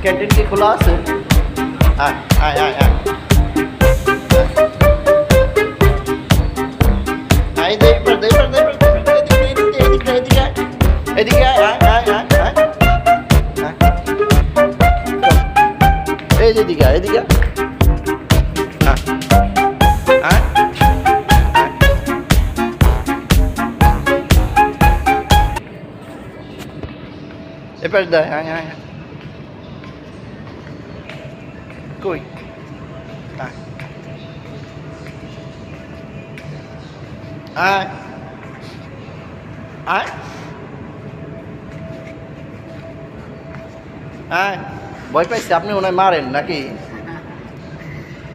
Canteen কি খোলা আছে? আয় আয় আয় আয় আয় এদিকে আয় আয় আয় আয় আয় এই যে এদিকে এদিকে এবার দেয় হ্যাঁ হ্যাঁ কই আয় আয় আয় ভয় পাইছে আপনি মনে হয় মারেন নাকি?